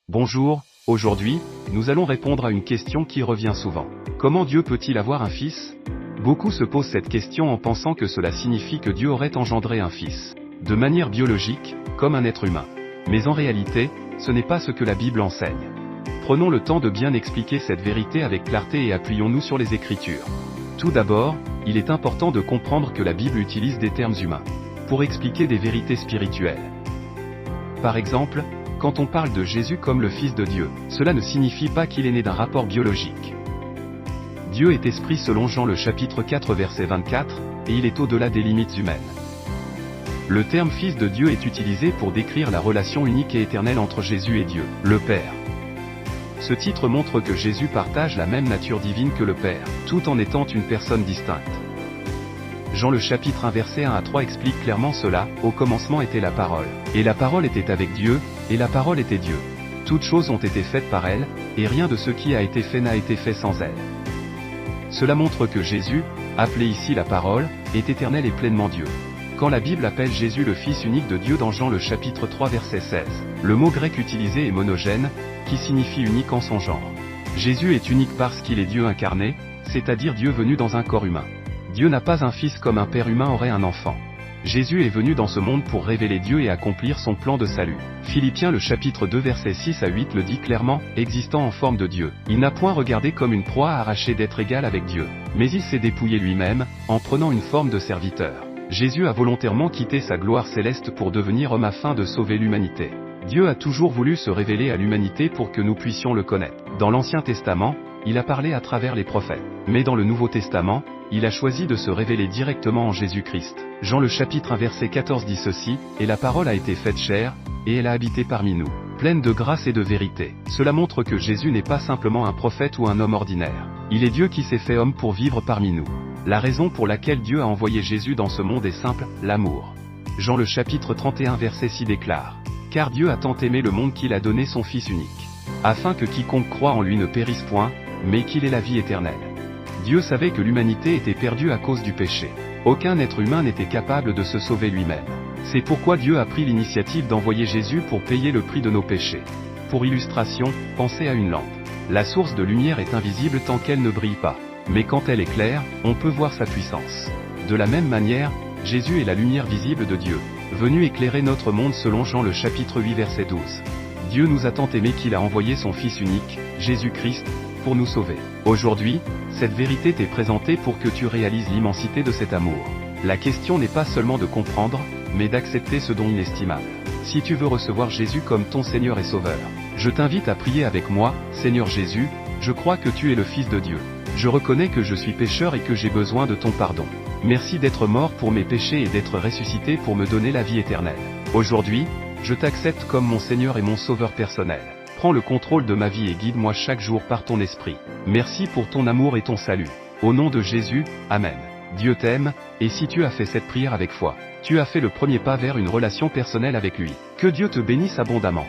Bonjour, aujourd'hui, nous allons répondre à une question qui revient souvent. Comment Dieu peut-il avoir un fils? Beaucoup se posent cette question en pensant que cela signifie que Dieu aurait engendré un fils, de manière biologique, comme un être humain. Mais en réalité, ce n'est pas ce que la Bible enseigne. Prenons le temps de bien expliquer cette vérité avec clarté et appuyons-nous sur les Écritures. Tout d'abord, il est important de comprendre que la Bible utilise des termes humains pour expliquer des vérités spirituelles. Par exemple, quand on parle de Jésus comme le Fils de Dieu, cela ne signifie pas qu'il est né d'un rapport biologique. Dieu est esprit selon Jean le chapitre 4 verset 24, et il est au-delà des limites humaines. Le terme Fils de Dieu est utilisé pour décrire la relation unique et éternelle entre Jésus et Dieu, le Père. Ce titre montre que Jésus partage la même nature divine que le Père, tout en étant une personne distincte. Jean le chapitre 1 verset 1 à 3 explique clairement cela, au commencement était la parole, et la parole était avec Dieu, et la parole était Dieu. Toutes choses ont été faites par elle, et rien de ce qui a été fait n'a été fait sans elle. Cela montre que Jésus, appelé ici la parole, est éternel et pleinement Dieu. Quand la Bible appelle Jésus le Fils unique de Dieu dans Jean le chapitre 3 verset 16, le mot grec utilisé est monogène, qui signifie unique en son genre. Jésus est unique parce qu'il est Dieu incarné, c'est-à-dire Dieu venu dans un corps humain. Dieu n'a pas un fils comme un père humain aurait un enfant. Jésus est venu dans ce monde pour révéler Dieu et accomplir son plan de salut. Philippiens le chapitre 2 versets 6 à 8 le dit clairement, existant en forme de Dieu, il n'a point regardé comme une proie à arracher d'être égal avec Dieu, mais il s'est dépouillé lui-même, en prenant une forme de serviteur. Jésus a volontairement quitté sa gloire céleste pour devenir homme afin de sauver l'humanité. Dieu a toujours voulu se révéler à l'humanité pour que nous puissions le connaître. Dans l'Ancien Testament, il a parlé à travers les prophètes. Mais dans le Nouveau Testament, il a choisi de se révéler directement en Jésus-Christ. Jean le chapitre 1 verset 14 dit ceci, « Et la parole a été faite chair, et elle a habité parmi nous, pleine de grâce et de vérité. » Cela montre que Jésus n'est pas simplement un prophète ou un homme ordinaire. Il est Dieu qui s'est fait homme pour vivre parmi nous. La raison pour laquelle Dieu a envoyé Jésus dans ce monde est simple, l'amour. Jean le chapitre 31 verset 6 déclare, « Car Dieu a tant aimé le monde qu'il a donné son Fils unique, afin que quiconque croit en lui ne périsse point, mais qu'il ait la vie éternelle. » Dieu savait que l'humanité était perdue à cause du péché. Aucun être humain n'était capable de se sauver lui-même. C'est pourquoi Dieu a pris l'initiative d'envoyer Jésus pour payer le prix de nos péchés. Pour illustration, pensez à une lampe. La source de lumière est invisible tant qu'elle ne brille pas. Mais quand elle est claire, on peut voir sa puissance. De la même manière, Jésus est la lumière visible de Dieu, venu éclairer notre monde selon Jean le chapitre 8 verset 12. Dieu nous a tant aimés qu'il a envoyé son Fils unique, Jésus-Christ, pour nous sauver. Aujourd'hui, cette vérité t'est présentée pour que tu réalises l'immensité de cet amour. La question n'est pas seulement de comprendre, mais d'accepter ce don inestimable. Si tu veux recevoir Jésus comme ton Seigneur et Sauveur, je t'invite à prier avec moi, Seigneur Jésus, je crois que tu es le Fils de Dieu. Je reconnais que je suis pécheur et que j'ai besoin de ton pardon. Merci d'être mort pour mes péchés et d'être ressuscité pour me donner la vie éternelle. Aujourd'hui, je t'accepte comme mon Seigneur et mon Sauveur personnel. Prends le contrôle de ma vie et guide-moi chaque jour par ton esprit. Merci pour ton amour et ton salut. Au nom de Jésus, Amen. Dieu t'aime, et si tu as fait cette prière avec foi, tu as fait le premier pas vers une relation personnelle avec lui. Que Dieu te bénisse abondamment.